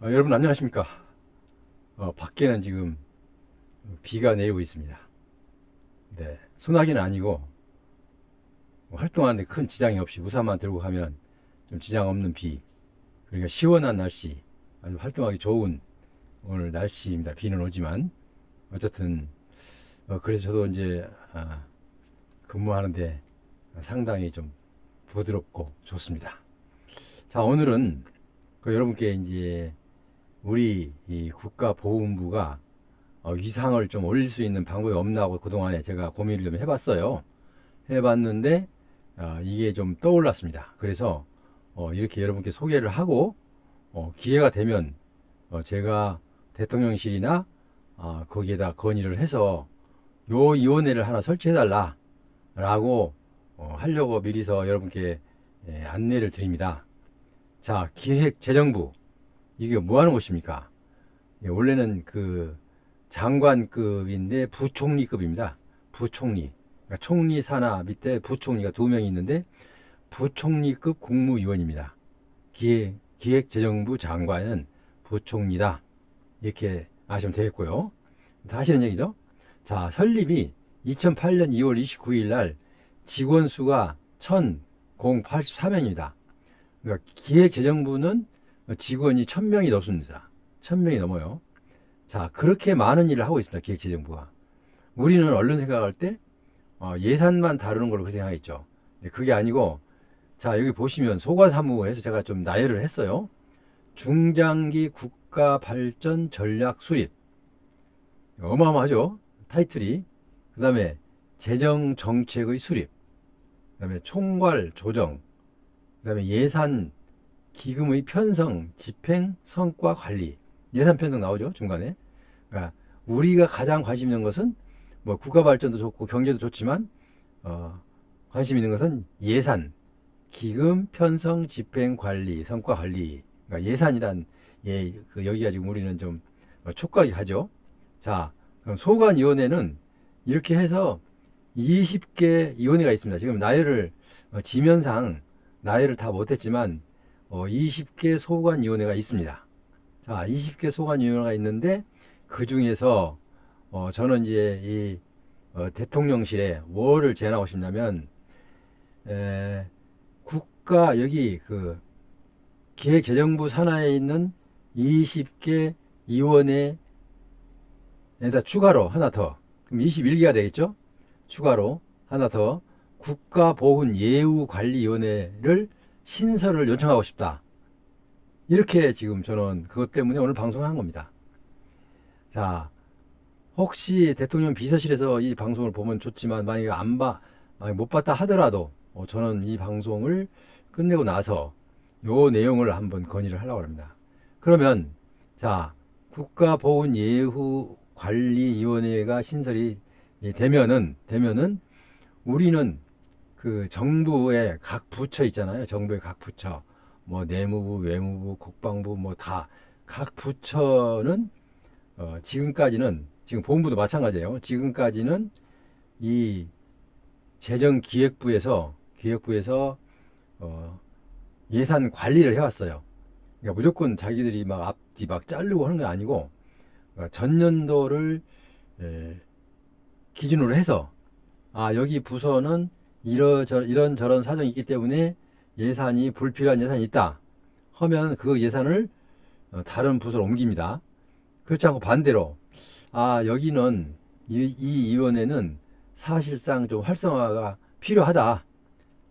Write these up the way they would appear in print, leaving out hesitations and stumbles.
여러분 안녕하십니까? 밖에는 지금 비가 내리고 있습니다. 네, 소나기는 아니고 활동하는데 큰 지장이 없이 우산만 들고 가면 좀 지장 없는 비. 그러니까 시원한 날씨, 아주 활동하기 좋은 오늘 날씨입니다. 비는 오지만 어쨌든 그래서 저도 이제 근무하는데 상당히 좀 부드럽고 좋습니다. 자, 오늘은 여러분께 이제 우리 이 국가보훈부가 위상을 좀 올릴 수 있는 방법이 없나 하고 그동안에 제가 고민을 좀 해봤어요. 해봤는데 이게 좀 떠올랐습니다. 그래서 이렇게 여러분께 소개를 하고 기회가 되면 제가 대통령실이나 거기에다 건의를 해서 요 위원회를 하나 설치해달라 라고 하려고 미리서 여러분께 안내를 드립니다. 자, 기획재정부 이게 뭐 하는 곳입니까? 원래는 그 장관급인데 부총리급입니다. 부총리. 그러니까 총리 산하 밑에 부총리가 두 명이 있는데 부총리급 국무위원입니다. 기획재정부 장관은 부총리다. 이렇게 아시면 되겠고요. 다 아시는 얘기죠? 자, 설립이 2008년 2월 29일 날 직원 수가 1,084명입니다. 그러니까 기획재정부는 직원이 1,000명이 넘습니다. 1,000명이 넘어요. 자, 그렇게 많은 일을 하고 있습니다. 기획재정부가. 우리는 언론 생각할 때 예산만 다루는 걸로 그렇게 생각했죠. 근데 그게 아니고, 자, 여기 보시면 소관사무에서 제가 좀 나열을 했어요. 중장기 국가발전 전략 수립. 어마어마하죠? 타이틀이. 그 다음에 재정정책의 수립. 그 다음에 총괄 조정. 그 다음에 예산 기금의 편성, 집행, 성과 관리. 예산 편성 나오죠, 중간에. 그러니까 우리가 가장 관심 있는 것은 뭐 국가 발전도 좋고 경제도 좋지만 관심 있는 것은 예산, 기금, 편성, 집행, 관리, 성과 관리. 그러니까 예산이란 여기가 지금 우리는 좀 촉각이 가죠. 자, 그럼 소관위원회는 이렇게 해서 20개 위원회가 있습니다. 지금 나열을 지면상 나열을 다 못했지만 20개 소관위원회가 있습니다. 자, 20개 소관위원회가 있는데 그 중에서 저는 이제 이 대통령실에 뭐를 제안하고 싶냐면 국가 여기 그 기획재정부 산하에 있는 20개 위원회에다 추가로 하나 더, 그럼 21개가 되겠죠? 추가로 하나 더 국가보훈예우관리위원회를 신설을 요청하고 싶다. 이렇게 지금 저는 그것 때문에 오늘 방송을 한 겁니다. 자, 혹시 대통령 비서실에서 이 방송을 보면 좋지만 만약에 만약에 못 봤다 하더라도 저는 이 방송을 끝내고 나서 요 내용을 한번 건의를 하려고 합니다. 그러면 자, 국가보훈예우관리위원회가 신설이 되면은 우리는 그 정부의 각 부처 있잖아요. 정부의 각 부처. 뭐 내무부, 외무부, 국방부 뭐 다 각 부처는 지금까지는 지금 보훈부도 마찬가지예요. 지금까지는 이 기획부에서 예산 관리를 해왔어요. 그러니까 무조건 자기들이 막 앞뒤 막 자르고 하는 게 아니고 전년도를 기준으로 해서 여기 부서는 이런 저런 사정이 있기 때문에 예산이 불필요한 예산이 있다 하면 그 예산을 다른 부서로 옮깁니다. 그렇지 않고 반대로 여기는 이 위원회는 사실상 좀 활성화가 필요하다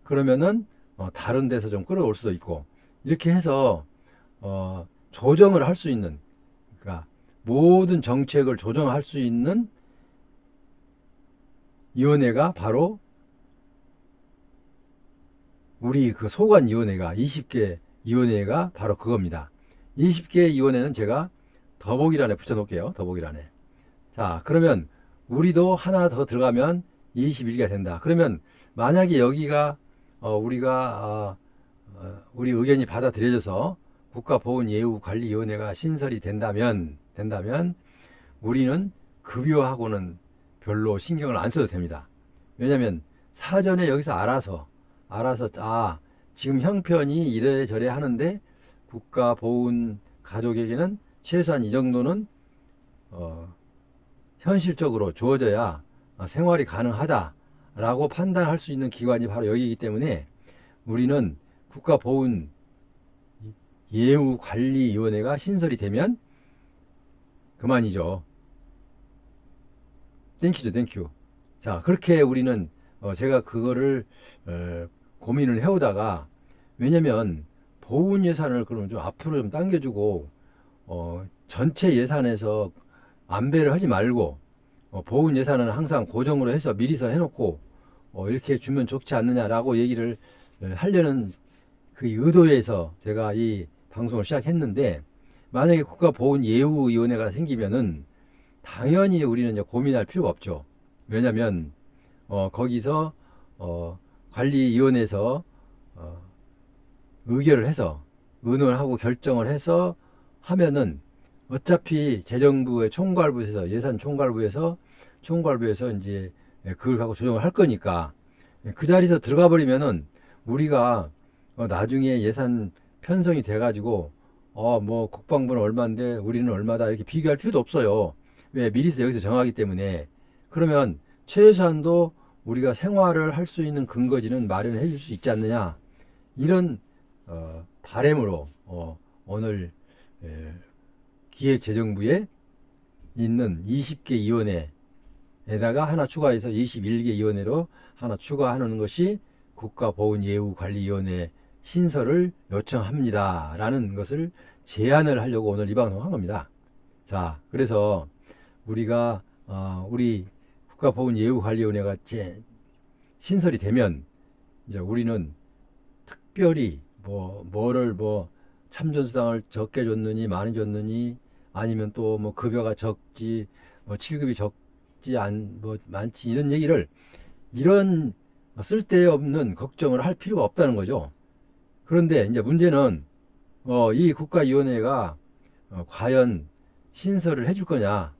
그러면은 다른 데서 좀 끌어올 수도 있고 이렇게 해서 조정을 할 수 있는, 그러니까 모든 정책을 조정할 수 있는 위원회가 바로 우리 그 소관위원회가 20개 위원회가 바로 그겁니다. 20개 위원회는 제가 더보기란에 붙여놓을게요. 더보기란에. 자, 그러면 우리도 하나 더 들어가면 21개가 된다. 그러면 만약에 여기가 우리 의견이 받아들여져서 국가보훈예우관리위원회가 신설이 된다면 우리는 급여하고는 별로 신경을 안 써도 됩니다. 왜냐하면 사전에 여기서 알아서 지금 형편이 이래저래 하는데 국가보훈 가족에게는 최소한 이 정도는 현실적으로 주어져야 생활이 가능하다라고 판단할 수 있는 기관이 바로 여기이기 때문에 우리는 국가보훈예우관리위원회가 신설이 되면 그만이죠. 땡큐죠, 땡큐. 자, 그렇게 우리는 제가 그거를 고민을 해오다가, 왜냐면 보훈 예산을 그러면 좀 앞으로 좀 당겨주고 전체 예산에서 안배를 하지 말고 보훈 예산은 항상 고정으로 해서 미리서 해놓고 이렇게 주면 좋지 않느냐라고 얘기를 하려는 그 의도에서 제가 이 방송을 시작했는데, 만약에 국가보훈예우위원회가 생기면은 당연히 우리는 이제 고민할 필요가 없죠. 왜냐면 거기서 관리위원회에서 의결을 해서 의논을 하고 결정을 해서 하면은 어차피 재정부의 총괄부에서 예산 총괄부에서 이제 그걸 갖고 조정을 할 거니까 그 자리에서 들어가 버리면은 우리가 나중에 예산 편성이 돼 가지고 뭐 국방부는 얼마인데 우리는 얼마다 이렇게 비교할 필요도 없어요. 왜? 미리서 여기서 정하기 때문에. 그러면 최소한도 우리가 생활을 할 수 있는 근거지는 마련해 줄 수 있지 않느냐, 이런 바람으로 오늘 기획재정부에 있는 20개 위원회에다가 하나 추가해서 21개 위원회로 하나 추가하는 것이 국가보훈예우관리위원회 신설을 요청합니다 라는 것을 제안을 하려고 오늘 이 방송 한 겁니다. 자, 그래서 우리가 우리 국가보훈예우관리위원회가 신설이 되면 이제 우리는 특별히 뭐를 참전수당을 적게 줬느니 많이 줬느니, 아니면 또 뭐 급여가 적지 뭐 7급이 적지 많지, 이런 쓸데없는 걱정을 할 필요가 없다는 거죠. 그런데 이제 문제는 이 국가위원회가 과연 신설을 해줄 거냐.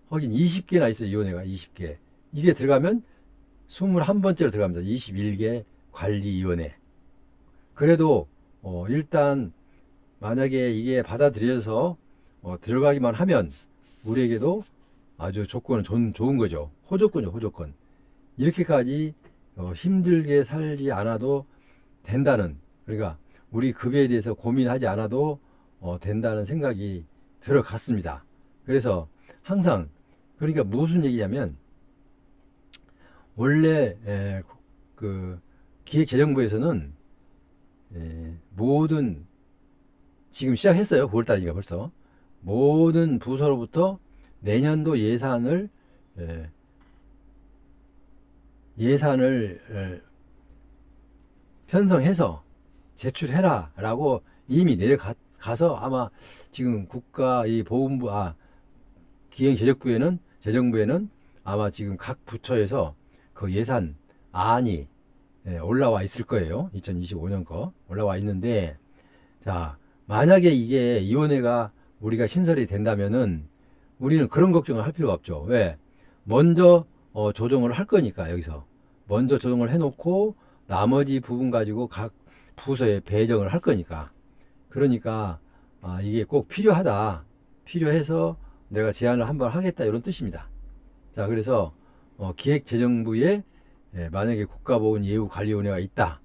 하긴 20개나 있어요. 위원회가 20개. 이게 들어가면 21번째로 들어갑니다. 21개 관리위원회. 그래도 일단 만약에 이게 받아들여서 들어가기만 하면 우리에게도 아주 조건은 좋은 거죠. 호조건이죠, 호조건. 이렇게까지 힘들게 살지 않아도 된다는, 그러니까 우리 급여에 대해서 고민하지 않아도 된다는 생각이 들어갔습니다. 그래서 항상, 그러니까 무슨 얘기냐면, 원래 그 기획재정부에서는 모든, 지금 시작했어요. 9월달이니까 벌써 모든 부서로부터 내년도 예산을 편성해서 제출해라 라고 이미 내려가서 아마 지금 국가 이 보훈부 재정부에는 아마 지금 각 부처에서 그 예산안이 올라와 있을 거예요. 2025년 거 올라와 있는데, 자, 만약에 이게 위원회가 우리가 신설이 된다면은 우리는 그런 걱정을 할 필요가 없죠. 왜? 먼저 조정을 할 거니까. 여기서 먼저 조정을 해놓고 나머지 부분 가지고 각 부서에 배정을 할 거니까. 그러니까 이게 꼭 필요해서 내가 제안을 한번 하겠다, 이런 뜻입니다. 자, 그래서 기획재정부에 만약에 국가보훈예우관리위원회가 있다,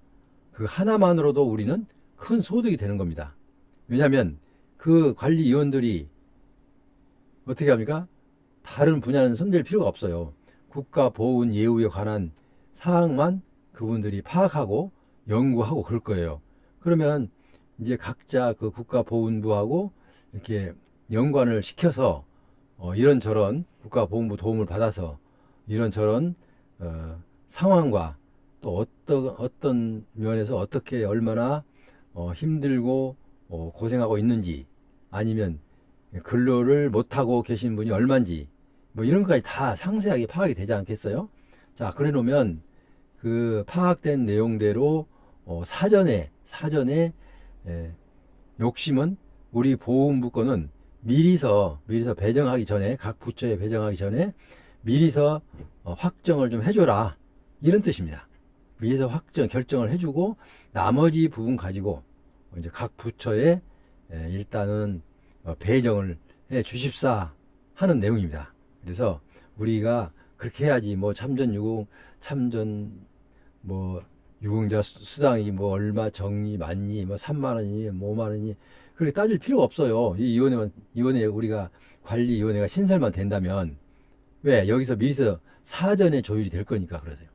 그 하나만으로도 우리는 큰 소득이 되는 겁니다. 왜냐하면 그 관리위원들이 어떻게 합니까? 다른 분야는 손댈 필요가 없어요. 국가보훈예우에 관한 사항만 그분들이 파악하고 연구하고 그럴 거예요. 그러면 이제 각자 그 국가보훈부하고 이렇게 연관을 시켜서 이런저런 국가보훈부 도움을 받아서 이런저런 상황과 또 어떤 면에서 어떻게 얼마나 힘들고 고생하고 있는지, 아니면 근로를 못하고 계신 분이 얼마인지, 뭐 이런 것까지 다 상세하게 파악이 되지 않겠어요? 자, 그래 놓으면 그 파악된 내용대로 사전에 욕심은 우리 보훈부 거는 미리서 배정하기 전에, 각 부처에 배정하기 전에 미리서 확정을 좀 해줘라, 이런 뜻입니다. 미리서 결정을 해주고 나머지 부분 가지고 이제 각 부처에 일단은 배정을 해 주십사 하는 내용입니다. 그래서 우리가 그렇게 해야지 뭐 참전 유공 참전 뭐 유공자 수당이 뭐 얼마 적니 많니 뭐 3만 원이니 뭐 5만 원이니 그렇게 따질 필요가 없어요. 이 위원회 우리가 관리위원회가 신설만 된다면 왜 여기서 미리서 사전에 조율이 될 거니까 그러세요.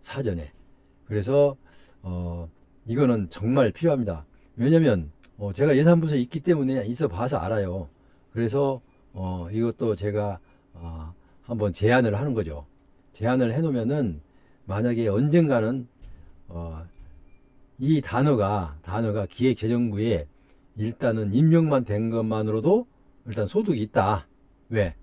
사전에. 그래서 이거는 정말 필요합니다. 왜냐면 제가 예산부서에 있기 때문에 있어 봐서 알아요. 그래서 이것도 제가 한번 제안을 하는 거죠. 제안을 해놓으면은 만약에 언젠가는 이 단어가 기획재정부에 일단은 임명만 된 것만으로도 일단 소득이 있다. 왜?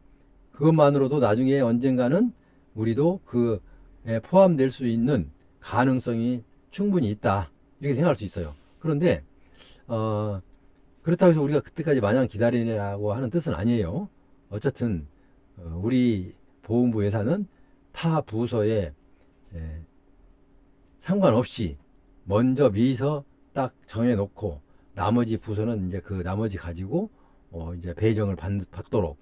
그것만으로도 나중에 언젠가는 우리도 그에 포함될 수 있는 가능성이 충분히 있다. 이렇게 생각할 수 있어요. 그런데 그렇다고 해서 우리가 그때까지 마냥 기다리라고 하는 뜻은 아니에요. 어쨌든 우리 보훈부 예산은 타 부서에 상관없이 먼저 미리서 딱 정해놓고 나머지 부서는 이제 그 나머지 가지고 이제 배정을 받도록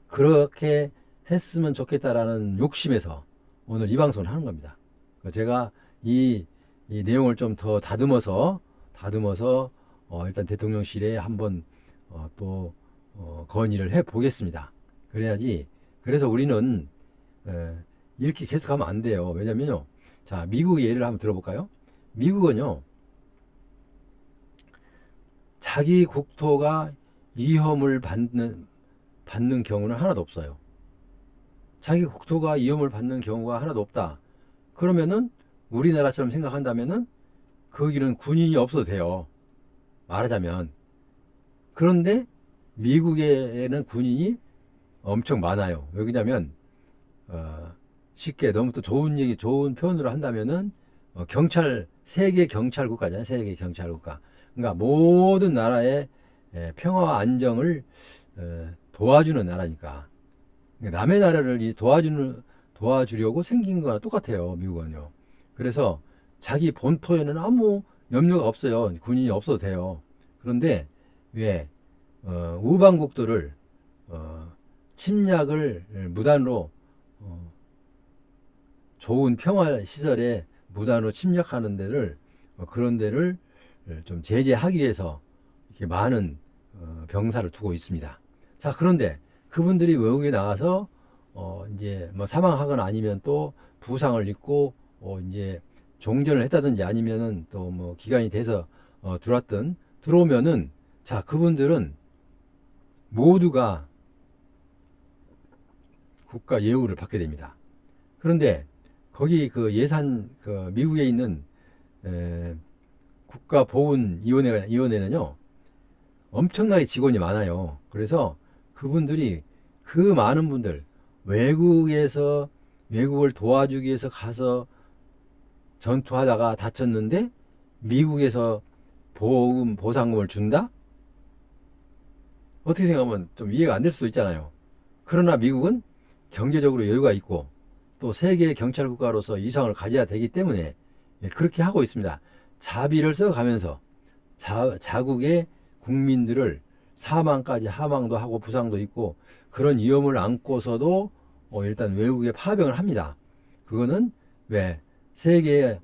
그렇게 했으면 좋겠다라는 욕심에서 오늘 이 방송을 하는 겁니다. 제가 이 내용을 좀 더 다듬어서 일단 대통령실에 한번 또 건의를 해 보겠습니다. 그래야지. 그래서 우리는 이렇게 계속하면 안 돼요. 왜냐면요. 자, 미국 예를 한번 들어볼까요? 미국은요. 자기 국토가 위험을 받는 경우는 하나도 없어요. 자기 국토가 위험을 받는 경우가 하나도 없다. 그러면은 우리나라처럼 생각한다면은 거기는 군인이 없어도 돼요. 말하자면. 그런데 미국에는 군인이 엄청 많아요. 왜냐면 쉽게 너무 또 좋은 표현으로 한다면은 세계 경찰 국가잖아요. 세계 경찰 국가. 그러니까 모든 나라의 평화와 안정을 도와주는 나라니까. 남의 나라를 도와주려고 생긴 거랑 똑같아요. 미국은요. 그래서 자기 본토에는 아무 염려가 없어요. 군인이 없어도 돼요. 그런데 왜 우방국들을 침략을 무단으로 좋은 평화 시설에 무단으로 침략하는 데를 그런 데를 좀 제재하기 위해서 이렇게 많은 병사를 두고 있습니다. 자, 그런데 그분들이 외국에 나가서 이제 뭐 사망하거나 아니면 또 부상을 입고 이제 종전을 했다든지 아니면은 또 뭐 기간이 돼서 들어오면은 자, 그분들은 모두가 국가 예우를 받게 됩니다. 그런데 거기 그 예산 미국에 있는 국가보훈위원회는요 엄청나게 직원이 많아요. 그래서 그분들이 그 많은 분들 외국을 도와주기 위해서 가서 전투하다가 다쳤는데 미국에서 보상금을 준다? 어떻게 생각하면 좀 이해가 안 될 수도 있잖아요. 그러나 미국은 경제적으로 여유가 있고 또 세계 경찰 국가로서 이상을 가져야 되기 때문에 그렇게 하고 있습니다. 자비를 써가면서 자국의 국민들을 하망도 하고 부상도 있고 그런 위험을 안고서도 일단 외국에 파병을 합니다. 그거는 왜 세계의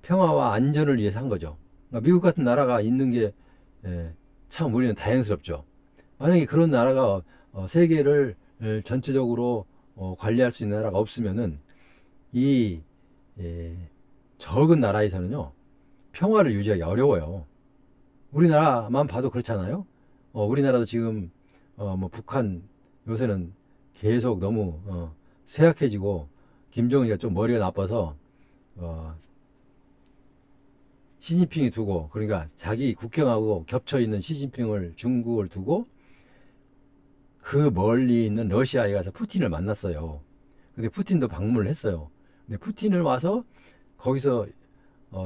평화와 안전을 위해서 한 거죠. 그러니까 미국 같은 나라가 있는 게 참 우리는 다행스럽죠. 만약에 그런 나라가 세계를 전체적으로 관리할 수 있는 나라가 없으면은 이 적은 나라에서는요 평화를 유지하기 어려워요. 우리나라만 봐도 그렇잖아요. 우리나라도 지금 뭐 북한 요새는 계속 너무 쇠약해지고 김정은이가 좀 머리가 나빠서 시진핑이 두고 그러니까 자기 국경하고 겹쳐 있는 중국을 두고 그 멀리 있는 러시아에 가서 푸틴을 만났어요. 근데 푸틴도 방문을 했어요. 근데 푸틴을 와서 거기서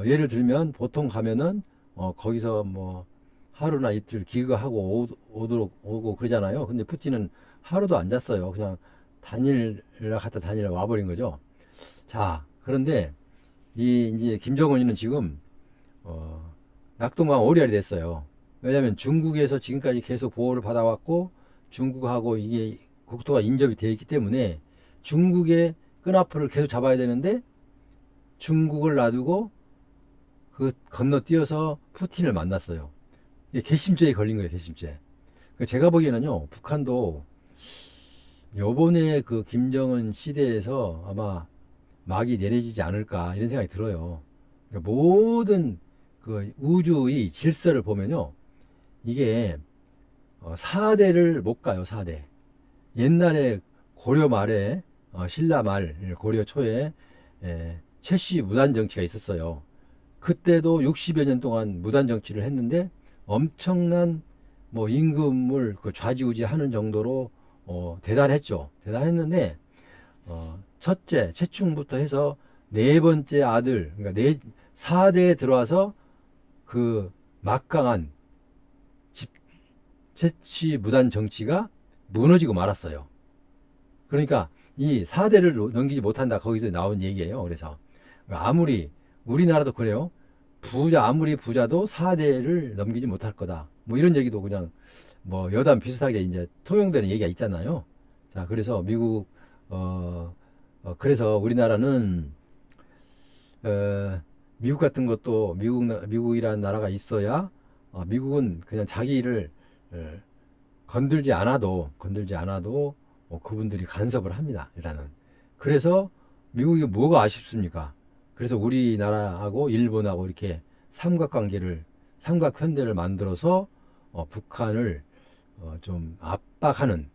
예를 들면 보통 가면은 거기서 뭐 하루나 이틀 기거하고 오고 그러잖아요. 근데 푸틴은 하루도 안 잤어요. 그냥 다니러 와버린 거죠. 자, 그런데 이제 김정은이는 지금 낙동강 오리알이 됐어요. 왜냐하면 중국에서 지금까지 계속 보호를 받아왔고 중국하고 이게 국토가 인접이 되어 있기 때문에 중국의 끈앞을 계속 잡아야 되는데 중국을 놔두고 그 건너뛰어서 푸틴을 만났어요. 이게 괘씸죄에 걸린 거예요, 괘씸죄. 제가 보기에는요, 북한도 요번에 그 김정은 시대에서 아마 막이 내려지지 않을까 이런 생각이 들어요. 그러니까 모든 그 우주의 질서를 보면요, 이게 4대를 못 가요, 4대. 옛날에 고려 말에 신라 말 고려 초에 최씨 무단 정치가 있었어요. 그때도 60여 년 동안 무단 정치를 했는데 엄청난 뭐 임금을 그 좌지우지하는 정도로 대단했죠. 대단했는데 첫째 최충부터 해서 네 번째 아들, 그러니까 4대에 들어와서 그 막강한 최씨 무단 정치가 무너지고 말았어요. 그러니까 이 4대를 넘기지 못한다, 거기서 나온 얘기예요. 그래서 아무리 우리나라도 그래요. 아무리 부자도 4대를 넘기지 못할 거다. 뭐 이런 얘기도 그냥 뭐 여담 비슷하게 이제 통용되는 얘기가 있잖아요. 자, 그래서 그래서 우리나라는 미국 같은 것도 미국이라는 나라가 있어야 미국은 그냥 자기를 건들지 않아도 그분들이 간섭을 합니다. 일단은. 그래서 미국이 뭐가 아쉽습니까? 그래서 우리나라하고 일본하고 이렇게 삼각편대를 만들어서 북한을 좀 압박하는,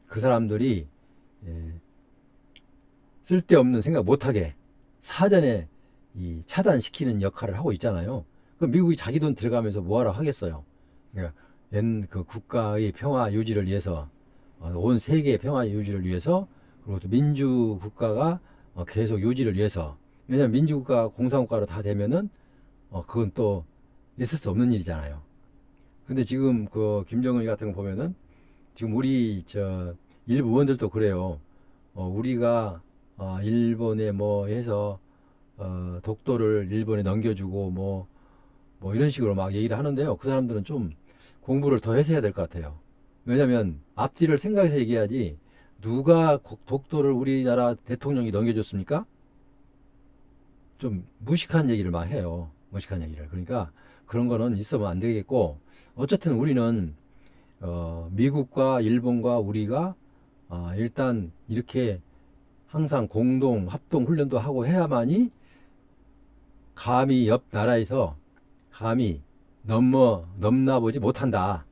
그 사람들이 쓸데없는 생각 못하게 사전에 이 차단시키는 역할을 하고 있잖아요. 그럼 미국이 자기 돈 들어가면서 뭐하러 하겠어요? 그러니까 그 국가의 평화 유지를 위해서, 온 세계의 평화 유지를 위해서, 그리고 또 민주 국가가 계속 유지를 위해서. 왜냐하면 민주국가 공산국가로 다 되면은 그건 또 있을 수 없는 일이잖아요. 근데 지금 그 김정은이 같은 거 보면은 지금 우리 일부 의원들도 그래요. 우리가 일본에 뭐 해서 독도를 일본에 넘겨주고 뭐 이런 식으로 막 얘기를 하는데요. 그 사람들은 좀 공부를 더 해서 해야 될 것 같아요. 왜냐면 앞뒤를 생각해서 얘기해야지, 누가 독도를 우리나라 대통령이 넘겨줬습니까? 좀 무식한 얘기를 막 해요. 무식한 얘기를. 그러니까 그런 거는 있으면 안 되겠고, 어쨌든 우리는 미국과 일본과 우리가 일단 이렇게 항상 공동 합동 훈련도 하고 해야만이 감히 옆 나라에서 감히 넘나보지 못한다,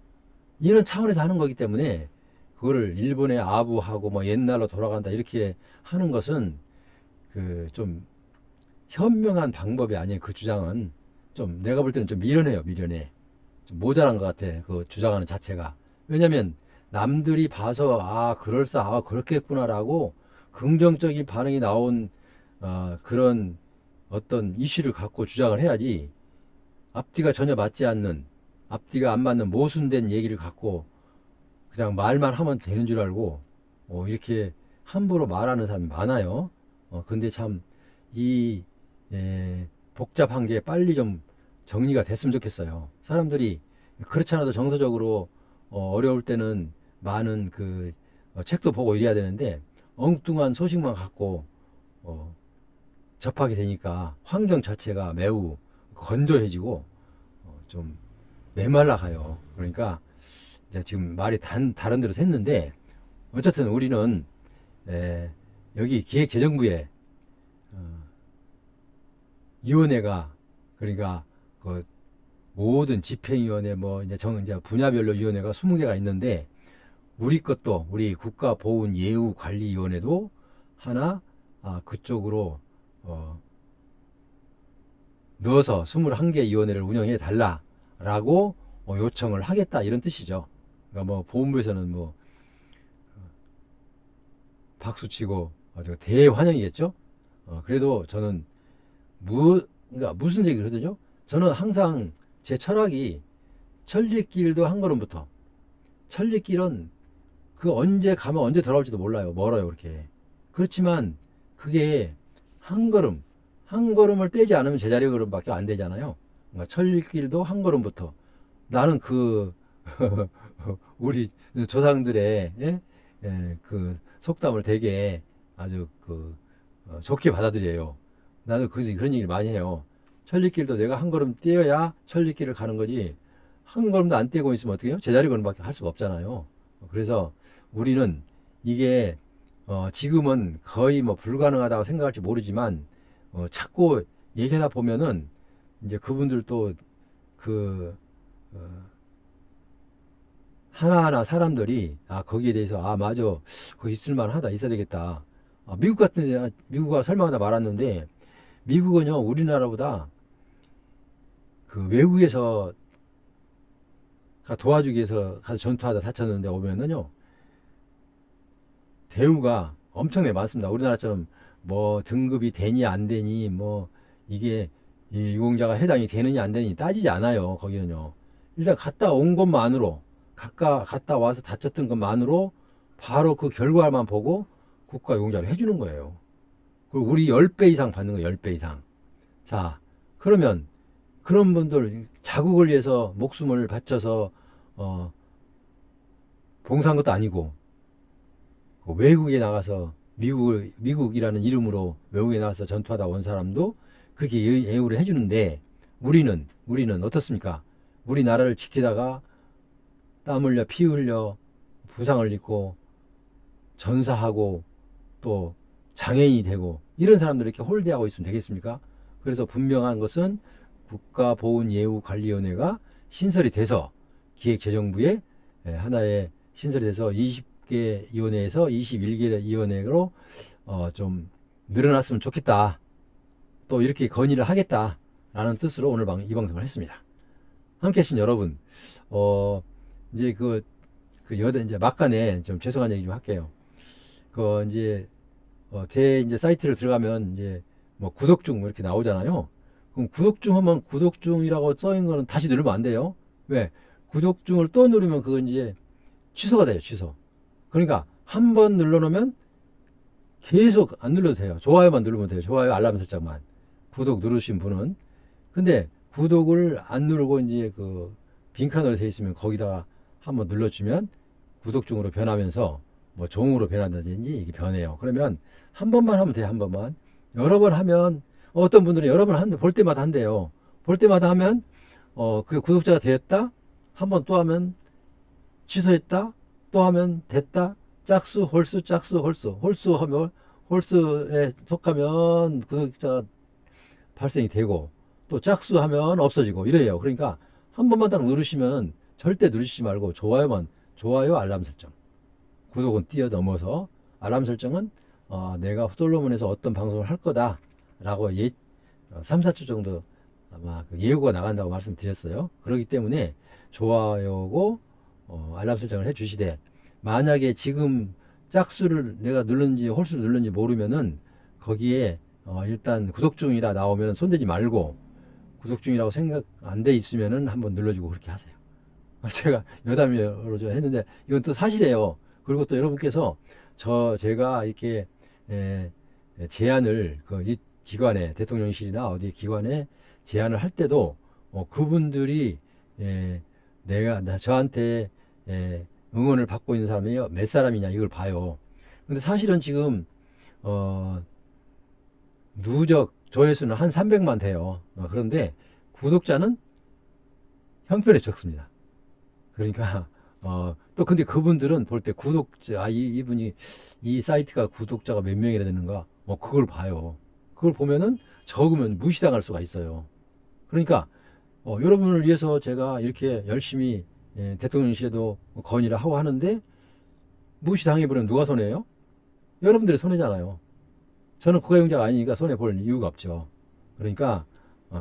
이런 차원에서 하는 거기 때문에, 그거를 일본에 아부하고 뭐 옛날로 돌아간다 이렇게 하는 것은 그 좀 현명한 방법이 아니에요. 그 주장은 좀 내가 볼 때는 좀 미련해. 좀 모자란 것 같아, 그 주장하는 자체가. 왜냐면 남들이 봐서 그렇겠구나라고 긍정적인 반응이 나온 그런 어떤 이슈를 갖고 주장을 해야지, 앞뒤가 전혀 맞지 않는, 앞뒤가 안 맞는 모순된 얘기를 갖고 그냥 말만 하면 되는 줄 알고 이렇게 함부로 말하는 사람이 많아요. 근데 참 이 복잡한 게 빨리 좀 정리가 됐으면 좋겠어요. 사람들이 그렇지 않아도 정서적으로 어려울 때는 많은 책도 보고 이래야 되는데, 엉뚱한 소식만 갖고 접하게 되니까 환경 자체가 매우 건조해지고 좀 메말라 가요. 그러니까 이제 지금 말이 다른 데로 샜는데, 어쨌든 우리는 여기 기획재정부에 위원회가, 그러니까 그 모든 집행위원회 이제 분야별로 위원회가 20개가 있는데, 우리 국가보훈예우관리위원회도 하나 그쪽으로 넣어서 21개 위원회를 운영해 달라라고 요청을 하겠다, 이런 뜻이죠. 그러니까 보훈부에서는 박수치고 아주 대환영이겠죠. 그래도 저는 그러니까 무슨 얘기를 하거든요. 저는 항상 제 철학이, 천리길도 한 걸음부터. 천리길은 그 언제 가면 언제 돌아올지도 몰라요. 멀어요, 그렇게. 그렇지만 그게 한 걸음을 떼지 않으면 제자리 걸음밖에 안 되잖아요. 그러니까 천리길도 한 걸음부터. 나는 그 우리 조상들의 그 속담을 되게 아주 좋게 받아들여요. 나도 그래서 그런 얘기를 많이 해요. 천리길도 내가 한 걸음 뛰어야 천리길을 가는 거지, 한 걸음도 안 뛰고 있으면 어떻게 해요? 제자리 걸음밖에 할 수가 없잖아요. 그래서 우리는 이게 지금은 거의 뭐 불가능하다고 생각할지 모르지만 자꾸 얘기하다 보면은 이제 그분들도 그 하나하나 사람들이 거기에 대해서 맞아, 그거 있을만하다, 있어야 되겠다. 미국 같은 데, 미국과 설명하다 말았는데, 미국은요 우리나라보다 그 외국에서 도와주기 위해서 가서 전투하다 다쳤는데 오면은요 대우가 엄청나게 많습니다. 우리나라처럼 뭐 등급이 되니 안 되니, 뭐 이게 이 유공자가 해당이 되느냐 안 되느니 따지지 않아요. 거기는요 일단 갔다 온 것만으로, 갔다 와서 다쳤던 것만으로 바로 그 결과만 보고 국가 유공자를 해주는 거예요. 그리고 우리 10배 이상 받는 거예요. 10배 이상. 자, 그러면 그런 분들 자국을 위해서 목숨을 바쳐서 봉사한 것도 아니고 외국에 나가서 미국이라는 이름으로 외국에 나가서 전투하다 온 사람도 그렇게 예우를 해주는데, 우리는 어떻습니까? 우리나라를 지키다가 땀 흘려 피 흘려 부상을 입고 전사하고 또 장애인이 되고 이런 사람들 이렇게 홀대하고 있으면 되겠습니까? 그래서 분명한 것은 국가보훈예우관리위원회가 신설이 돼서 기획재정부에 하나의 신설이 돼서 20개 위원회에서 21개 위원회로 좀 늘어났으면 좋겠다. 또 이렇게 건의를 하겠다라는 뜻으로 오늘 이 방송을 했습니다. 함께 하신 여러분, 이제 이제 막간에 좀 죄송한 얘기 좀 할게요. 이제 이제 사이트를 들어가면 이제 뭐 구독 중 이렇게 나오잖아요. 그럼 구독 중 하면 구독 중이라고 써있는 거는 다시 누르면 안 돼요. 왜? 구독 중을 또 누르면 그건 이제 취소가 돼요. 취소. 그러니까 한 번 눌러놓으면 계속 안 눌러도 돼요. 좋아요만 누르면 돼요. 좋아요, 알람 설정만. 구독 누르신 분은. 근데 구독을 안 누르고 이제 빈칸으로 되어 있으면 거기다가 한번 눌러주면 구독 중으로 변하면서 뭐 종으로 변한다든지 이게 변해요. 그러면 한 번만 하면 돼요. 한 번만. 여러 번 하면, 어떤 분들은 여러 번 볼 때마다 한대요. 볼 때마다 하면 그 구독자가 되었다, 한 번 또 하면 취소했다, 또 하면 됐다, 짝수 홀수 짝수 홀수 하면 홀수에 속하면 구독자가 발생이 되고, 또 짝수 하면 없어지고 이래요. 그러니까 한 번만 딱 누르시면 절대 누르시지 말고 좋아요, 알람 설정. 구독은 뛰어넘어서 알람 설정은 내가 솔로몬에서 어떤 방송을 할 거다 라고 3, 4초 정도 아마 예고가 나간다고 말씀드렸어요. 그렇기 때문에 좋아요고 알람 설정을 해 주시되, 만약에 지금 짝수를 내가 눌렀는지 홀수를 눌렀는지 모르면은 거기에 일단 구독 중이라 나오면 손대지 말고, 구독 중이라고 생각 안 돼 있으면은 한번 눌러주고 그렇게 하세요. 제가 여담으로 좀 했는데 이건 또 사실이에요. 그리고 또 여러분께서 제가 이렇게 제안을 이 기관에, 대통령실이나 어디 기관에 제안을 할 때도 그분들이 저한테 응원을 받고 있는 사람이 몇 사람이냐 이걸 봐요. 근데 사실은 지금 누적 조회수는 한 300만 돼요. 그런데 구독자는 형편에 적습니다. 그러니까 또 근데 그분들은 볼 때 구독자, 이분이 이 사이트가 구독자가 몇 명이나 되는가 그걸 봐요. 그걸 보면은 적으면 무시당할 수가 있어요. 그러니까 여러분을 위해서 제가 이렇게 열심히 대통령실에도 건의를 하고 하는데 무시당해버리면 누가 손해예요? 여러분들이 손해잖아요. 저는 국가용자가 아니니까 손해 볼 이유가 없죠. 그러니까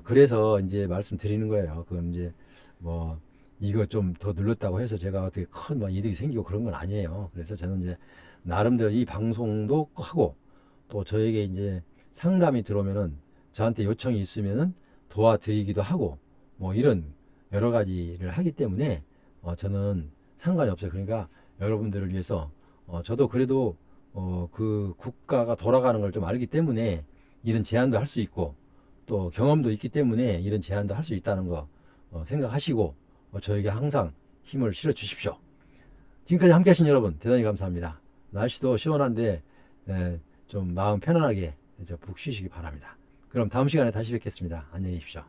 그래서 이제 말씀드리는 거예요. 그건 이제 뭐 이거 좀 더 눌렀다고 해서 제가 어떻게 큰 이득이 생기고 그런 건 아니에요. 그래서 저는 이제 나름대로 이 방송도 하고, 또 저에게 이제 상담이 들어오면은 저한테 요청이 있으면은 도와드리기도 하고 뭐 이런 여러 가지를 하기 때문에 저는 상관이 없어요. 그러니까 여러분들을 위해서 저도 그래도 그 국가가 돌아가는 걸 좀 알기 때문에 이런 제안도 할 수 있고, 또 경험도 있기 때문에 이런 제안도 할 수 있다는 거 생각하시고, 저에게 항상 힘을 실어 주십시오. 지금까지 함께 하신 여러분 대단히 감사합니다. 날씨도 시원한데 좀 마음 편안하게 푹 쉬시기 바랍니다. 그럼 다음 시간에 다시 뵙겠습니다. 안녕히 계십시오.